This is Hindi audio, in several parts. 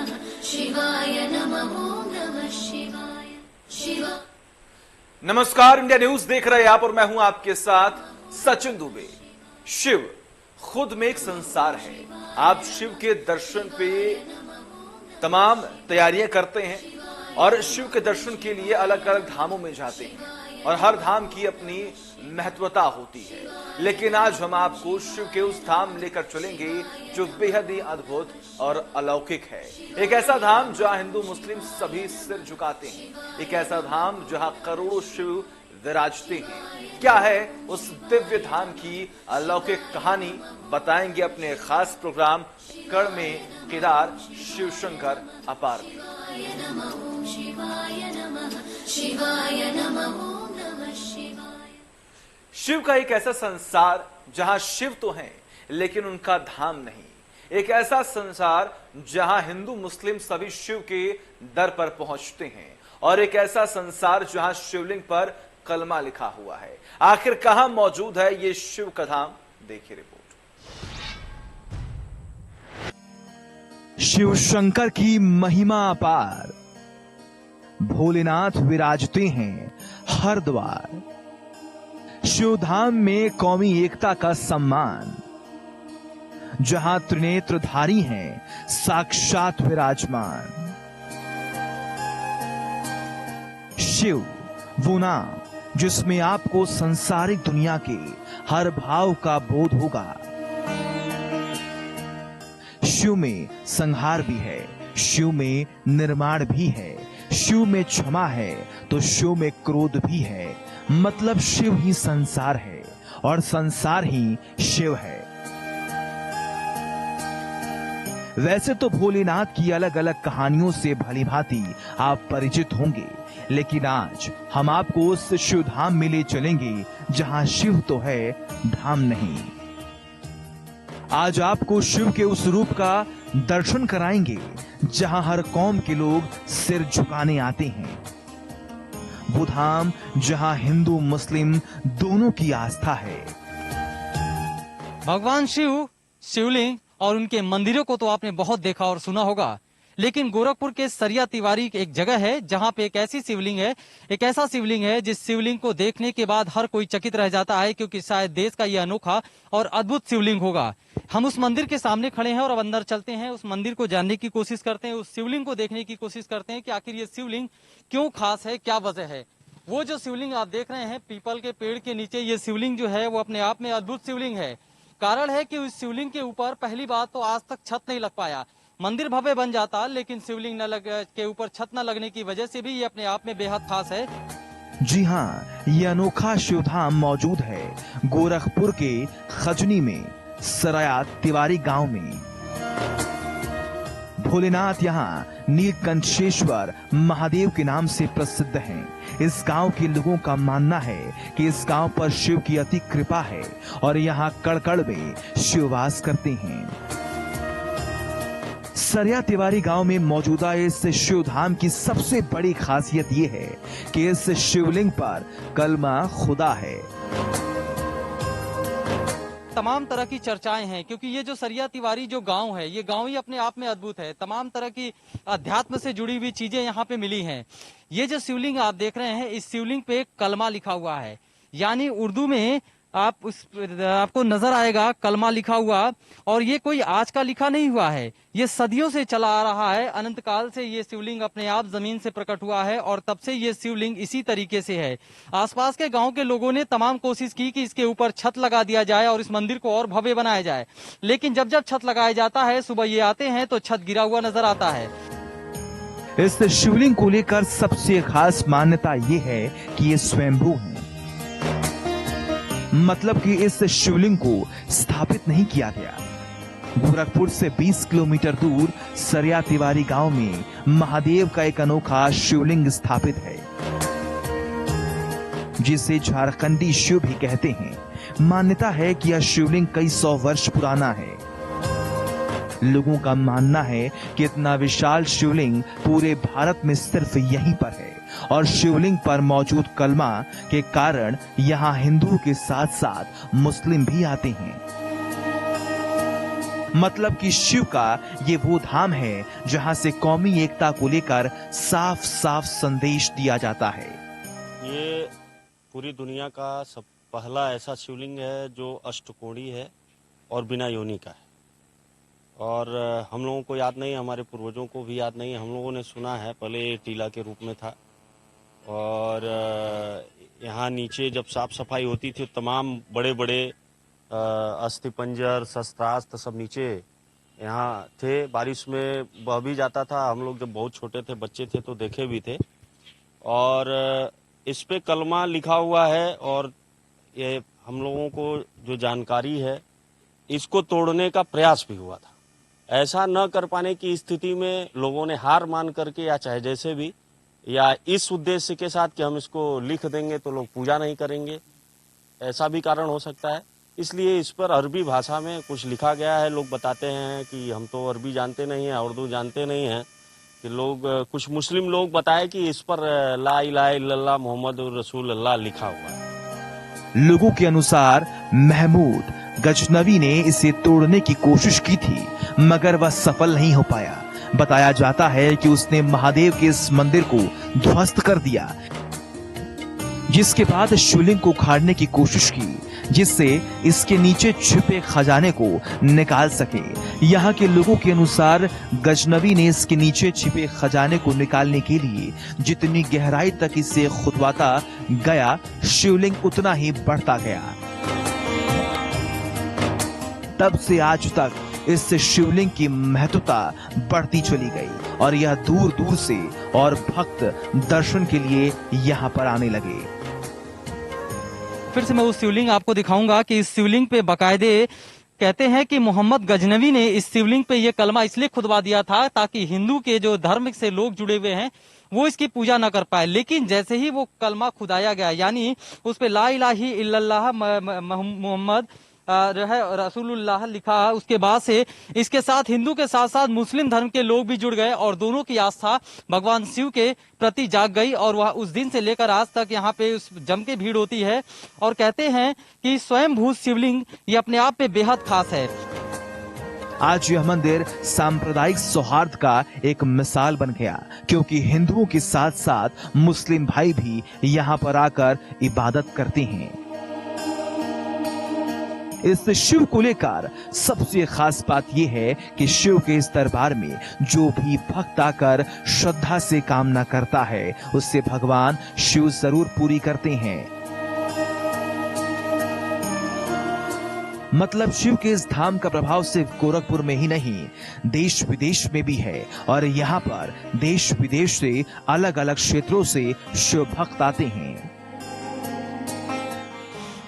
नमः शिवाय नमः ओम नमः शिवाय शिवा। नमस्कार, इंडिया न्यूज देख रहे हैं आप और मैं हूं आपके साथ सचिन दुबे। शिव खुद में एक संसार है। आप शिव के दर्शन पे तमाम तैयारियां करते हैं और शिव के दर्शन के लिए अलग अलग धामों में जाते हैं और हर धाम की अपनी महत्वता होती है। लेकिन आज हम आपको शिव के उस धाम लेकर चलेंगे जो बेहद ही अद्भुत और अलौकिक है। एक ऐसा धाम जहां हिंदू मुस्लिम सभी सिर झुकाते हैं, एक ऐसा धाम जहां करोड़ों शिव विराजते हैं। क्या है उस दिव्य धाम की अलौकिक कहानी, बताएंगे अपने खास प्रोग्राम कड़ में केदार शिव शंकर अपार में। शिव का एक ऐसा संसार जहां शिव तो हैं लेकिन उनका धाम नहीं। एक ऐसा संसार जहां हिंदू मुस्लिम सभी शिव के दर पर पहुंचते हैं और एक ऐसा संसार जहां शिवलिंग पर कलमा लिखा हुआ है। आखिर कहां मौजूद है ये शिव का धाम, देखिए रिपोर्ट। शिव शंकर की महिमा अपार, भोलेनाथ विराजते हैं हर द्वार। शिवधाम में कौमी एकता का सम्मान, जहां त्रिनेत्रधारी हैं साक्षात विराजमान। शिव वो नाम जिसमें आपको संसारिक दुनिया के हर भाव का बोध होगा। शिव में संहार भी है, शिव में निर्माण भी है, शिव में क्षमा है तो शिव में क्रोध भी है। मतलब शिव ही संसार है और संसार ही शिव है। वैसे तो भोलेनाथ की अलग अलग कहानियों से भलीभांति आप परिचित होंगे, लेकिन आज हम आपको उस शिव धाम में ले चलेंगे जहां शिव तो है, धाम नहीं। आज आपको शिव के उस रूप का दर्शन कराएंगे जहां हर कौम के लोग सिर झुकाने आते हैं। वो धाम जहां हिंदू मुस्लिम दोनों की आस्था है। भगवान शिव, शिवलिंग और उनके मंदिरों को तो आपने बहुत देखा और सुना होगा, लेकिन गोरखपुर के सरिया तिवारी एक जगह है जहां पे एक ऐसी शिवलिंग है, एक ऐसा शिवलिंग है जिस शिवलिंग को देखने के बाद हर कोई चकित रह जाता है, क्योंकि शायद देश का यह अनोखा और अद्भुत शिवलिंग होगा। हम उस मंदिर के सामने खड़े हैं और अब अंदर चलते हैं, उस मंदिर को जानने की कोशिश करते हैं, उस शिवलिंग को देखने की कोशिश करते हैं कि आखिर ये शिवलिंग क्यों खास है, क्या वजह है। वो जो शिवलिंग आप देख रहे हैं पीपल के पेड़ के नीचे, ये शिवलिंग जो है वो अपने आप में अद्भुत शिवलिंग है। कारण है कि उस शिवलिंग के ऊपर पहली बात तो आज तक छत नहीं लग पाया। मंदिर भव्य बन जाता लेकिन शिवलिंग के ऊपर छत न लगने की वजह से भी ये अपने आप में बेहद खास है। जी हाँ, ये अनोखा शिवधाम मौजूद है गोरखपुर के खजनी में, सराया तिवारी गांव में। भोलेनाथ यहाँ नीलकंठेश्वर महादेव के नाम से प्रसिद्ध हैं। इस गांव के लोगों का मानना है कि इस गांव पर शिव की अति कृपा है और यहाँ कड़-कड़ में शिव वास करते हैं। सरिया तिवारी गांव में मौजूदा इस शिवधाम की सबसे बड़ी खासियत ये है कि इस शिवलिंग पर कलमा खुदा है। तमाम तरह की चर्चाएं हैं, क्योंकि ये जो सरिया तिवारी जो गांव है, ये गांव ही अपने आप में अद्भुत है। तमाम तरह की अध्यात्म से जुड़ी हुई चीजें यहाँ पे मिली हैं। ये जो शिवलिंग आप देख रहे हैं, इस शिवलिंग पे एक कलमा लिखा हुआ है, यानी उर्दू में आपको नजर आएगा कलमा लिखा हुआ। और ये कोई आज का लिखा नहीं हुआ है, ये सदियों से चला आ रहा है। अनंत काल से ये शिवलिंग अपने आप जमीन से प्रकट हुआ है और तब से ये शिवलिंग इसी तरीके से है। आसपास के गांव के लोगों ने तमाम कोशिश की कि इसके ऊपर छत लगा दिया जाए और इस मंदिर को और भव्य बनाया जाए, लेकिन जब जब छत लगाया जाता है, सुबह ये आते हैं तो छत गिरा हुआ नजर आता है। इस शिवलिंग को लेकर सबसे खास मान्यता ये है कि ये स्वयंभू है। मतलब कि इस शिवलिंग को स्थापित नहीं किया गया। गोरखपुर से 20 किलोमीटर दूर सरिया तिवारी गांव में महादेव का एक अनोखा शिवलिंग स्थापित है, जिसे झारखंडी शिव भी कहते हैं। मान्यता है कि यह शिवलिंग कई 100 वर्ष पुराना है। लोगों का मानना है कि इतना विशाल शिवलिंग पूरे भारत में सिर्फ यहीं पर है और शिवलिंग पर मौजूद कलमा के कारण यहाँ हिंदू के साथ साथ मुस्लिम भी आते हैं। मतलब कि शिव का ये वो धाम है जहां से कौमी एकता को लेकर साफ साफ संदेश दिया जाता है। ये पूरी दुनिया का सब पहला ऐसा शिवलिंग है जो अष्टकोणी है और बिना योनि का है। और हम लोगों को याद नहीं, हमारे पूर्वजों को भी याद नहीं, हम लोगों ने सुना है पहले ये टीला के रूप में था। और यहाँ नीचे जब साफ सफाई होती थी तमाम बड़े बड़े अस्थिपंजर शस्त्रास्त्र सब नीचे यहाँ थे। बारिश में बह भी जाता था, हम लोग जब बहुत छोटे थे बच्चे थे तो देखे भी थे। और इस पे कलमा लिखा हुआ है और ये हम लोगों को जो जानकारी है इसको तोड़ने का प्रयास भी हुआ था। ऐसा न कर पाने की स्थिति में लोगों ने हार मान करके या चाहे जैसे भी या इस उद्देश्य के साथ कि हम इसको लिख देंगे तो लोग पूजा नहीं करेंगे, ऐसा भी कारण हो सकता है। इसलिए इस पर अरबी भाषा में कुछ लिखा गया है। लोग बताते हैं कि हम तो अरबी जानते नहीं हैं, उर्दू जानते नहीं हैं, कि लोग कुछ मुस्लिम लोग बताए कि इस पर ला इलाहा इल्लल्लाह मोहम्मद रसूल अल्लाह लिखा हुआ है। लोगों के अनुसार महमूद गजनवी ने इसे तोड़ने की कोशिश की थी मगर वह सफल नहीं हो पाया। बताया जाता है कि उसने महादेव के इस मंदिर को ध्वस्त कर दिया, जिसके बाद शिवलिंग को उखाड़ने की कोशिश की जिससे इसके नीचे छिपे खजाने को निकाल सके। यहाँ के लोगों के अनुसार गजनवी ने इसके नीचे छिपे खजाने को निकालने के लिए जितनी गहराई तक इसे खुदवाता गया शिवलिंग उतना ही बढ़ता गया। तब से आज तक इस शिवलिंग की महत्वता बढ़ती चली गई और यह दूर दूर से और भक्त दर्शन के लिए यहाँ पर आने लगे। फिर से मैं उस शिवलिंग आपको दिखाऊंगा कि इस शिवलिंग पे बकायदे कहते हैं कि मोहम्मद गजनवी ने इस शिवलिंग पे ये कलमा इसलिए खुदवा दिया था ताकि हिंदू के जो धर्म से लोग जुड़े हुए हैं वो इसकी पूजा न कर पाए। लेकिन जैसे ही वो कलमा खुदाया गया यानी उस पे ला इलाहा इल्लल्लाह मोहम्मद रसूलुल्लाह लिखा, उसके बाद से इसके साथ हिंदू के साथ साथ मुस्लिम धर्म के लोग भी जुड़ गए और दोनों की आस्था भगवान शिव के प्रति जाग गई। और वह उस दिन से लेकर आज तक यहाँ पे उस जम के भीड़ होती है। और कहते हैं कि स्वयंभूत शिवलिंग ये अपने आप में बेहद खास है। आज यह मंदिर सांप्रदायिक सौहार्द का एक मिसाल बन गया क्योंकि हिंदुओं के साथ साथ मुस्लिम भाई भी यहाँ पर आकर इबादत करते हैं। इस शिव को लेकर सबसे खास बात यह है कि शिव के इस दरबार में जो भी भक्त आकर श्रद्धा से कामना करता है उससे भगवान शिव जरूर पूरी करते हैं। मतलब शिव के इस धाम का प्रभाव सिर्फ गोरखपुर में ही नहीं देश विदेश में भी है और यहाँ पर देश विदेश से अलग अलग क्षेत्रों से शिव भक्त आते हैं।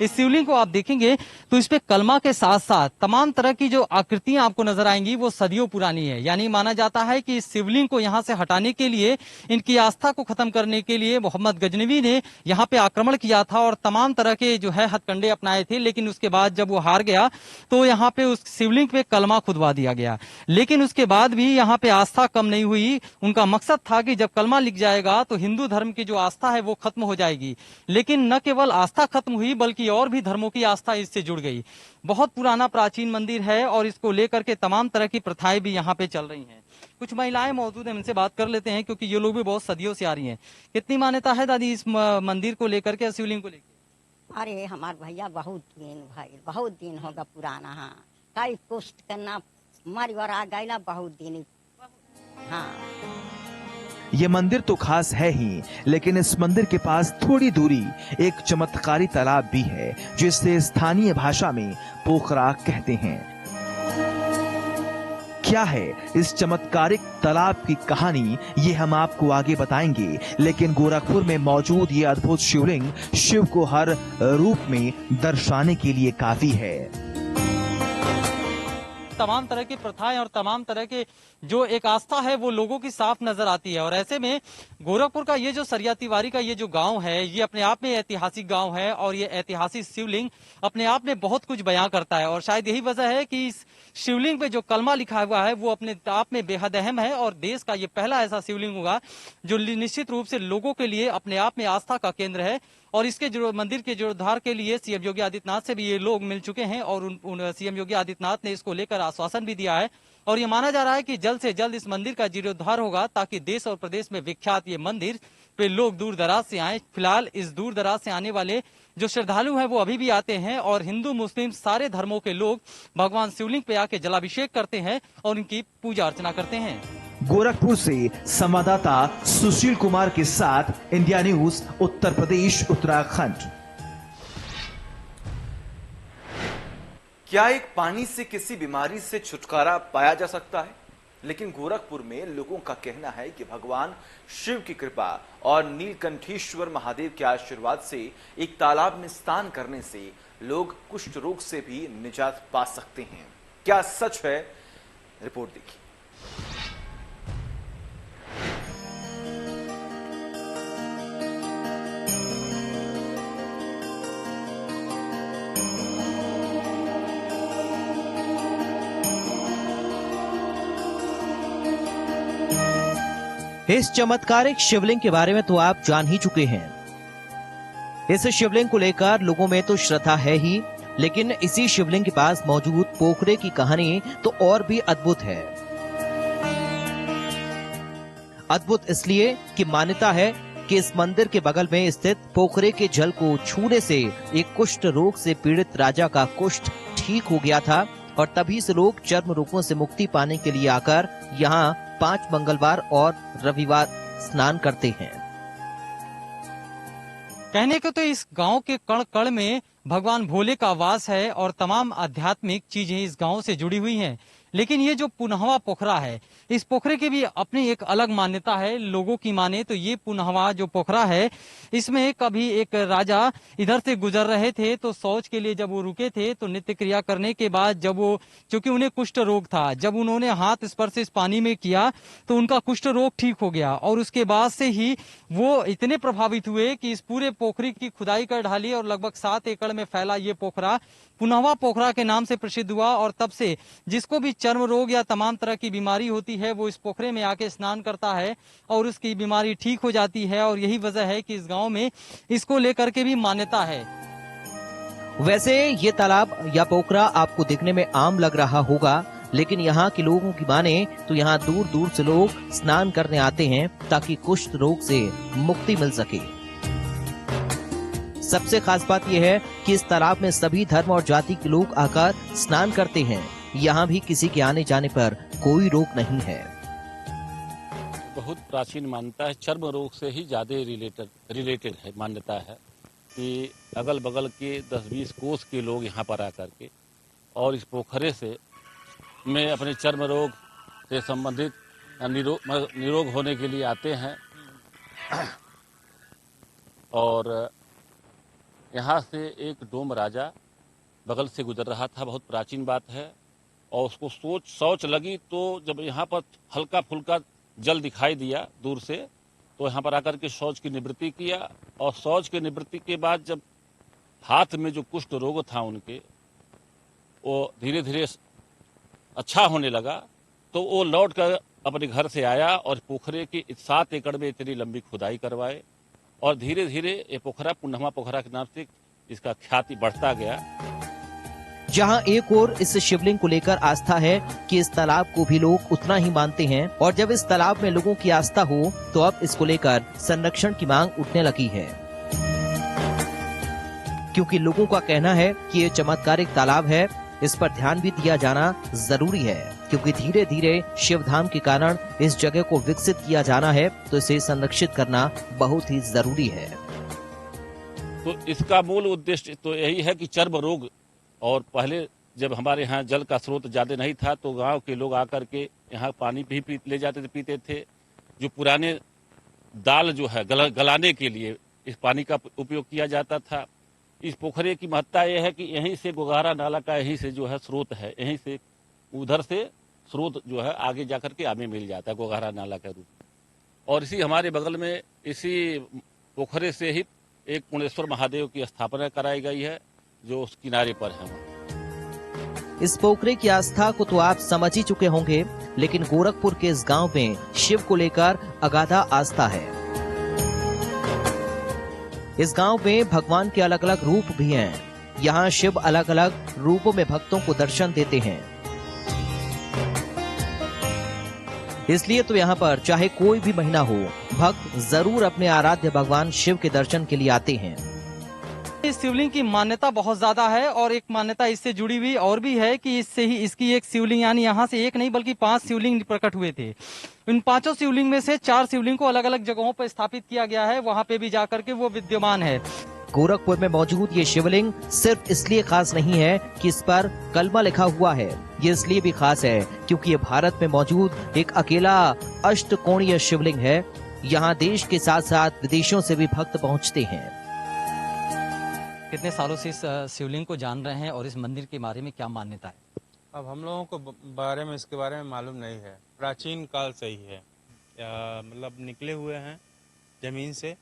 इस शिवलिंग को आप देखेंगे तो इस पे कलमा के साथ साथ तमाम तरह की जो आकृतियां आपको नजर आएंगी वो सदियों पुरानी है। यानी माना जाता है कि इस शिवलिंग को यहाँ से हटाने के लिए, इनकी आस्था को खत्म करने के लिए मोहम्मद गजनवी ने यहाँ पे आक्रमण किया था और तमाम तरह के जो है हथकंडे अपनाए थे। लेकिन उसके बाद जब वो हार गया तो यहाँ पे उस शिवलिंग पे कलमा खुदवा दिया गया। लेकिन उसके बाद भी यहाँ पे आस्था कम नहीं हुई। उनका मकसद था कि जब कलमा लिख जाएगा तो हिंदू धर्म की जो आस्था है वो खत्म हो जाएगी। लेकिन न केवल आस्था खत्म हुई बल्कि और भी धर्मों की आस्था इससे जुड़ गई। बहुत पुराना प्राचीन मंदिर है और इसको लेकर के तमाम तरह की प्रथाएं भी यहाँ पे चल रही हैं। कुछ महिलाएं मौजूद हैं, उनसे बात कर लेते हैं क्योंकि ये लोग भी बहुत सदियों से आ रही हैं। कितनी मान्यता है दादी इस मंदिर को लेकर के, शिवलिंग को लेकर? अरे हमार भैया बहुत दिन होगा पुराना। हाँ कई कोष्ट करना मारी और आ गईला बहुत दिन। हाँ ये मंदिर तो खास है ही लेकिन इस मंदिर के पास थोड़ी दूरी एक चमत्कारी तालाब भी है जिसे स्थानीय भाषा में पोखरा कहते हैं। क्या है इस चमत्कारिक तालाब की कहानी ये हम आपको आगे बताएंगे। लेकिन गोरखपुर में मौजूद ये अद्भुत शिवलिंग शिव को हर रूप में दर्शाने के लिए काफी है। तमाम तरह की प्रथाएं और तमाम तरह के जो एक आस्था है वो लोगों की साफ नजर आती है। और ऐसे में गोरखपुर का ये जो सरिया तिवारी का ये जो गांव है ये अपने आप में ऐतिहासिक गांव है और ये ऐतिहासिक शिवलिंग अपने आप में बहुत कुछ बयां करता है। और शायद यही वजह है कि इस शिवलिंग पे जो कलमा लिखा हुआ है वो अपने आप में बेहद अहम है और देश का ये पहला ऐसा शिवलिंग होगा जो निश्चित रूप से लोगों के लिए अपने आप में आस्था का केंद्र है। और इसके मंदिर के जीर्णोद्धार के लिए सीएम योगी आदित्यनाथ से भी ये लोग मिल चुके हैं और सीएम योगी आदित्यनाथ ने इसको लेकर आश्वासन भी दिया है और ये माना जा रहा है कि जल्द से जल्द इस मंदिर का जीर्णोद्धार होगा ताकि देश और प्रदेश में विख्यात ये मंदिर पे लोग दूर दराज से आए। फिलहाल इस दूर दराज से आने वाले जो श्रद्धालु हैं वो अभी भी आते हैं और हिंदू मुस्लिम सारे धर्मों के लोग भगवान शिवलिंग पे आके जलाभिषेक करते हैं और उनकी पूजा अर्चना करते हैं। गोरखपुर से संवाददाता सुशील कुमार के साथ इंडिया न्यूज उत्तर प्रदेश उत्तराखंड। क्या एक पानी से किसी बीमारी से छुटकारा पाया जा सकता है? लेकिन गोरखपुर में लोगों का कहना है कि भगवान शिव की कृपा और नीलकंठेश्वर महादेव के आशीर्वाद से एक तालाब में स्नान करने से लोग कुष्ठ रोग से भी निजात पा सकते हैं। क्या सच है? रिपोर्ट देखिए। इस चमत्कारिक शिवलिंग के बारे में तो आप जान ही चुके हैं। इस शिवलिंग को लेकर लोगों में तो श्रद्धा है ही, लेकिन इसी शिवलिंग के पास मौजूद पोखरे की कहानी तो और भी अद्भुत है। अद्भुत इसलिए कि मान्यता है कि इस मंदिर के बगल में स्थित पोखरे के जल को छूने से एक कुष्ठ रोग से पीड़ित राजा का कुष्ठ ठीक हो गया था और तभी से लोग चर्म रोगों से मुक्ति पाने के लिए आकर यहाँ 5 मंगलवार और रविवार स्नान करते हैं। कहने को तो इस गांव के कण कण में भगवान भोले का वास है और तमाम आध्यात्मिक चीजें इस गांव से जुड़ी हुई हैं। लेकिन ये जो पुनहवा पोखरा है, इस पोखरे की भी अपनी एक अलग मान्यता है। लोगों की माने तो ये पुनहवा जो पोखरा है, इसमें कभी एक राजा इधर से गुजर रहे थे तो शौच के लिए जब वो रुके थे तो नित्य क्रिया करने के बाद जब वो, चूंकि उन्हें कुष्ठ रोग था, जब उन्होंने हाथ स्पर्श इस पानी में किया तो उनका कुष्ठ रोग ठीक हो गया और उसके बाद से ही वो इतने प्रभावित हुए कि इस पूरे पोखरी की खुदाई कर ढाली और लगभग 7 एकड़ में फैला ये पोखरा पुनहवा पोखरा के नाम से प्रसिद्ध हुआ। और तब से जिसको भी चर्म रोग या तमाम तरह की बीमारी होती है वो इस पोखरे में आके स्नान करता है और उसकी बीमारी ठीक हो जाती है। और यही वजह है कि इस गांव में इसको लेकर के भी मान्यता है। वैसे ये तालाब या पोखरा आपको दिखने में आम लग रहा होगा, लेकिन यहाँ के लोगों की माने तो यहाँ दूर दूर से लोग स्नान करने आते हैं ताकि कुष्ठ रोग से मुक्ति मिल सके। सबसे खास बात यह है कि इस तालाब में सभी धर्म और जाति के लोग आकर स्नान करते हैं। यहाँ भी किसी के आने जाने पर कोई रोक नहीं है। बहुत प्राचीन मान्यता है, चर्म रोग से ही ज्यादा रिलेटेड है। मान्यता है कि अगल बगल के 10-20 कोस के लोग यहाँ पर आकर के और इस पोखरे से में अपने चर्म रोग से संबंधित निरोग होने के लिए आते हैं। और यहाँ से एक डोम राजा बगल से गुजर रहा था, बहुत प्राचीन बात है। और उसको शौच लगी तो जब यहाँ पर हल्का फुल्का जल दिखाई दिया दूर से तो यहाँ पर आकर के शौच की निवृत्ति किया। और शौच की निवृत्ति के बाद जब हाथ में जो कुष्ठ रोग था उनके वो धीरे धीरे अच्छा होने लगा तो वो लौट कर अपने घर से आया और पोखरे के 7 एकड़ में इतनी लंबी खुदाई करवाए और धीरे धीरे ये पोखरा पुनहवा पोखरा के नाम से इसका ख्याति बढ़ता गया। जहां एक ओर इस शिवलिंग को लेकर आस्था है कि इस तालाब को भी लोग उतना ही मानते हैं और जब इस तालाब में लोगों की आस्था हो तो अब इसको लेकर संरक्षण की मांग उठने लगी है, क्योंकि लोगों का कहना है कि ये चमत्कारिक तालाब है, इस पर ध्यान भी दिया जाना जरूरी है, क्योंकि धीरे धीरे शिवधाम के कारण इस जगह को विकसित किया जाना है तो इसे संरक्षित करना बहुत ही जरूरी है। तो इसका मूल उद्देश्य तो यही है कि चर्म रोग, और पहले जब हमारे यहाँ जल का स्रोत ज्यादा नहीं था तो गांव के लोग आकर के यहाँ पानी भी ले जाते थे, पीते थे। जो पुराने दाल जो है गलाने के लिए इस पानी का उपयोग किया जाता था। इस पोखरे की महत्ता यह है कि यहीं से गोगारा नाला का यहीं से जो है स्रोत है, यहीं से उधर से स्रोत जो है आगे जाकर के आगे मिल जाता है गोगारा नाला का रूप। और इसी हमारे बगल में इसी पोखरे से ही एक पुणेश्वर महादेव की स्थापना कराई गई है जो उस किनारे पर है। इस पोखरे की आस्था को तो आप समझ ही चुके होंगे, लेकिन गोरखपुर के इस गांव में शिव को लेकर अगाधा आस्था है। इस गांव में भगवान के अलग अलग रूप भी हैं। यहाँ शिव अलग अलग रूपों में भक्तों को दर्शन देते हैं। इसलिए तो यहाँ पर चाहे कोई भी महीना हो, भक्त जरूर अपने आराध्य भगवान शिव के दर्शन के लिए आते हैं। इस शिवलिंग की मान्यता बहुत ज्यादा है और एक मान्यता इससे जुड़ी हुई और भी है कि इससे ही इसकी एक शिवलिंग यानी यहाँ से एक नहीं बल्कि 5 शिवलिंग प्रकट हुए थे। इन 5 शिवलिंग में से 4 शिवलिंग को अलग अलग जगहों पर स्थापित किया गया है, वहाँ पे भी जाकर के वो विद्यमान है। गोरखपुर में मौजूद ये शिवलिंग सिर्फ इसलिए खास नहीं है कि इस पर कलमा लिखा हुआ है, ये इसलिए भी खास है क्योंकि ये भारत में मौजूद एक अकेला अष्टकोणीय शिवलिंग है। यहाँ देश के साथ साथ विदेशों से भी भक्त पहुँचते हैं। कितने सालों से इस शिवलिंग को जान रहे हैं और इस मंदिर के बारे में क्या मान्यता है? अब हम लोगों को इसके बारे में मालूम नहीं है। प्राचीन काल से ही है, मतलब निकले हुए हैं जमीन से।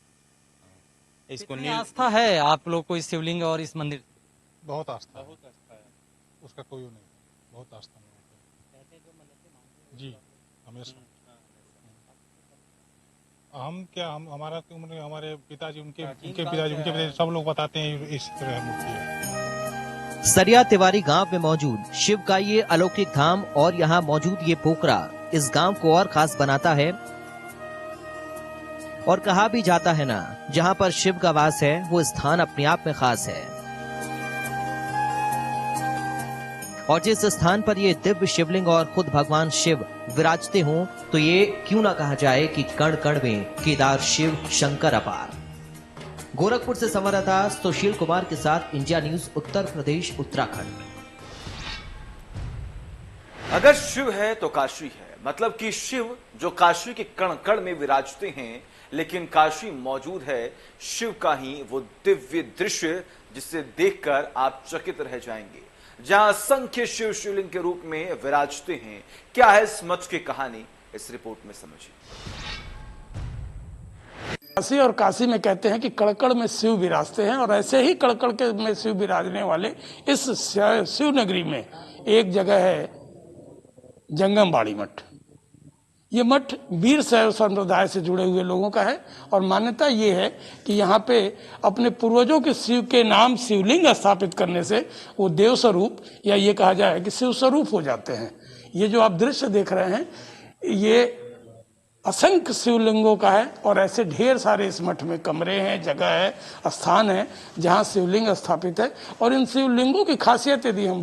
इसको कितनी आस्था है आप लोग को इस शिवलिंग और इस मंदिर? बहुत आस्था है, उसका कोई नहीं, बहुत आस्था जी। हमेशा हम हमारा उम्र हमारे पिताजी उनके पिताजी सब लोग बताते हैं इस तरह मूर्ति है। सरिया तिवारी गांव में मौजूद शिव का ये अलौकिक धाम और यहाँ मौजूद ये पोखरा इस गांव को और खास बनाता है। और कहा भी जाता है ना, जहाँ पर शिव का वास है वो स्थान अपने आप में खास है। और जिस स्थान पर ये दिव्य शिवलिंग और खुद भगवान शिव विराजते हों तो ये क्यों ना कहा जाए कि कण कण में केदार शिव शंकर अपार। गोरखपुर से संवाददाता सुशील कुमार के साथ इंडिया न्यूज उत्तर प्रदेश उत्तराखंड। अगर शिव है तो काशी है, मतलब कि शिव जो काशी के कण कण में विराजते हैं, लेकिन काशी मौजूद है शिव का ही वो दिव्य दृश्य जिसे देखकर आप चकित रह जाएंगे, जहां असंख्य शिव शिवलिंग के रूप में विराजते हैं। क्या है इस मठ की कहानी, इस रिपोर्ट में समझिए। काशी और काशी में कहते हैं कि कड़कड़ में शिव विराजते हैं और ऐसे ही कड़कड़ के में शिव विराजने वाले इस शिव नगरी में एक जगह है जंगमबाड़ी मठ। ये मठ वीर शैव संप्रदाय से जुड़े हुए लोगों का है और मान्यता ये है कि यहाँ पे अपने पूर्वजों के शिव के नाम शिवलिंग स्थापित करने से वो देव स्वरूप या ये कहा जाए कि शिव स्वरूप हो जाते हैं। ये जो आप दृश्य देख रहे हैं ये असंख्य शिवलिंगों का है और ऐसे ढेर सारे इस मठ में कमरे हैं, जगह है, स्थान है जहाँ शिवलिंग स्थापित है। और इन शिवलिंगों की खासियत यदि हम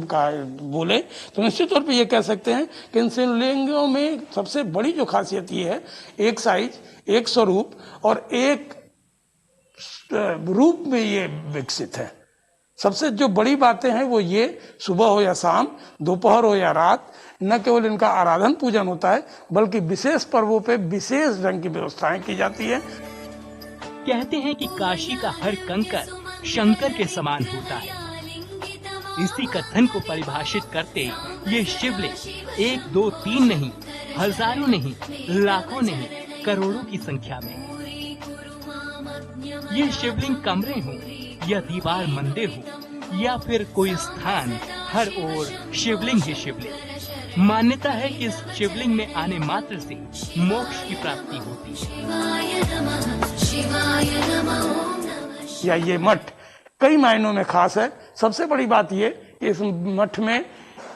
बोले तो निश्चित तौर पे ये कह सकते हैं कि इन शिवलिंगों में सबसे बड़ी जो खासियत ये है, एक साइज, एक स्वरूप और एक रूप में ये विकसित है। सबसे जो बड़ी बातें हैं वो ये, सुबह हो या शाम, दोपहर हो या रात, न केवल इनका आराधन पूजन होता है बल्कि विशेष पर्वों पे विशेष ढंग की व्यवस्थाएं की जाती है। कहते हैं कि काशी का हर कंकर शंकर के समान होता है। इसी कथन को परिभाषित करते ये शिवलिंग 1, 2, 3 नहीं, हजारों नहीं, लाखों नहीं, करोड़ों की संख्या में। ये शिवलिंग कमरे हो या दीवार मंदिर हो या फिर कोई स्थान, हर ओर शिवलिंग ही शिवलिंग। मान्यता है कि इस शिवलिंग में आने मात्र से मोक्ष की प्राप्ति होती है। या ये मठ कई मायनों में खास है। सबसे बड़ी बात ये कि इस मठ में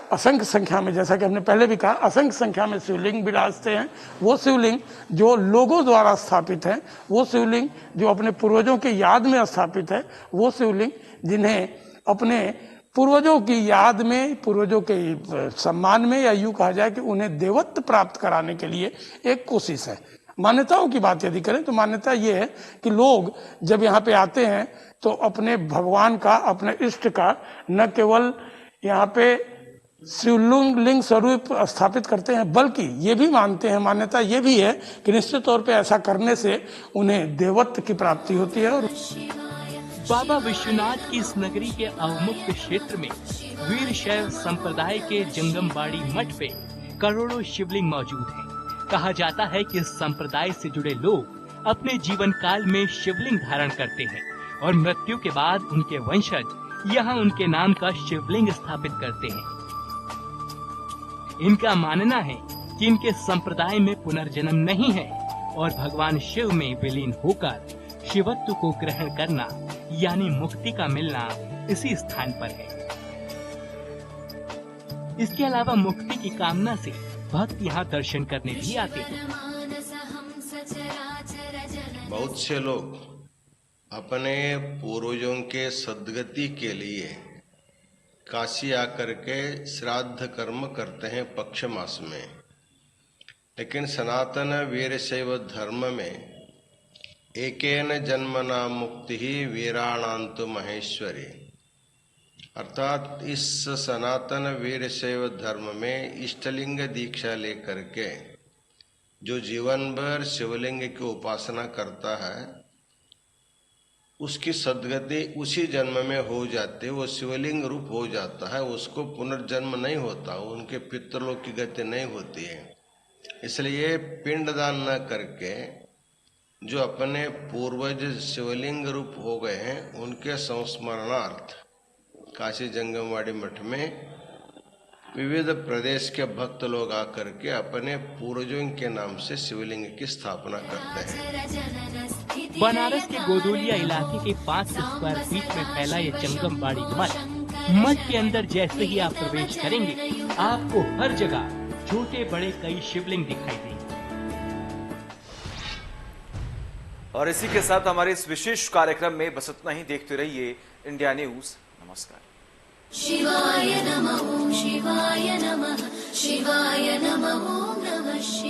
असंख्य संख्या में, जैसा कि हमने पहले भी कहा, असंख्य संख्या में शिवलिंग विराजते हैं। वो शिवलिंग जो लोगों द्वारा स्थापित हैं, वो शिवलिंग जो अपने पूर्वजों की याद में स्थापित है, वो शिवलिंग जिन्हें अपने पूर्वजों की याद में, पूर्वजों के सम्मान में या यूं कहा जाए कि उन्हें देवत्व प्राप्त कराने के लिए एक कोशिश है। मान्यताओं की बात यदि करें तो मान्यता ये है कि लोग जब यहाँ पे आते हैं तो अपने भगवान का, अपने इष्ट का न केवल यहाँ पे शिवलिंग स्वरूप स्थापित करते हैं बल्कि ये भी मानते हैं, मान्यता ये भी है कि निश्चित तौर पे ऐसा करने से उन्हें देवत्व की प्राप्ति होती है। और बाबा विश्वनाथ की इस नगरी के अवमुक्त क्षेत्र में वीर शैव संप्रदाय के जंगमबाड़ी मठ पे करोड़ों शिवलिंग मौजूद हैं। कहा जाता है कि इस संप्रदाय से जुड़े लोग अपने जीवन काल में शिवलिंग धारण करते हैं और मृत्यु के बाद उनके वंशज यहाँ उनके नाम का शिवलिंग स्थापित करते हैं। इनका मानना है कि इनके संप्रदाय में पुनर्जन्म नहीं है और भगवान शिव में विलीन होकर शिवत्व को ग्रहण करना यानी मुक्ति का मिलना इसी स्थान पर है। इसके अलावा मुक्ति की कामना से भक्त यहाँ दर्शन करने भी आते हैं। बहुत से लोग अपने पूर्वजों के सद्गति के लिए काशी आकर के श्राद्ध कर्म करते हैं पक्ष मास में, लेकिन सनातन वीरशैव धर्म में एकेन जन्मना मुक्ति ही वीराणांतु महेश्वरी, अर्थात इस सनातन वीरशैव धर्म में इष्टलिंग दीक्षा लेकर के जो जीवन भर शिवलिंग की उपासना करता है उसकी सद्गति उसी जन्म में हो जाती है, वो शिवलिंग रूप हो जाता है, उसको पुनर्जन्म नहीं होता, उनके पितृलोक की गति नहीं होती है। इसलिए पिंडदान न करके जो अपने पूर्वज शिवलिंग रूप हो गए हैं उनके संस्मरणार्थ काशी जंगमवाड़ी मठ में विविध प्रदेश के भक्त लोग आकर के अपने पूर्वजों के नाम से शिवलिंग की स्थापना करते हैं। बनारस के गोदोलिया इलाके के 5 स्क्वायर फीट में फैला ये जंगमबाड़ी मठ के अंदर जैसे ही आप प्रवेश करेंगे आपको हर जगह छोटे बड़े कई शिवलिंग दिखाई देंगे। और इसी के साथ हमारे इस विशेष कार्यक्रम में बस इतना ही। देखते रहिए इंडिया न्यूज। नमस्कार। शिवाय नमः, शिवाय नमः, शिवाय नमः, नमः शिवाय।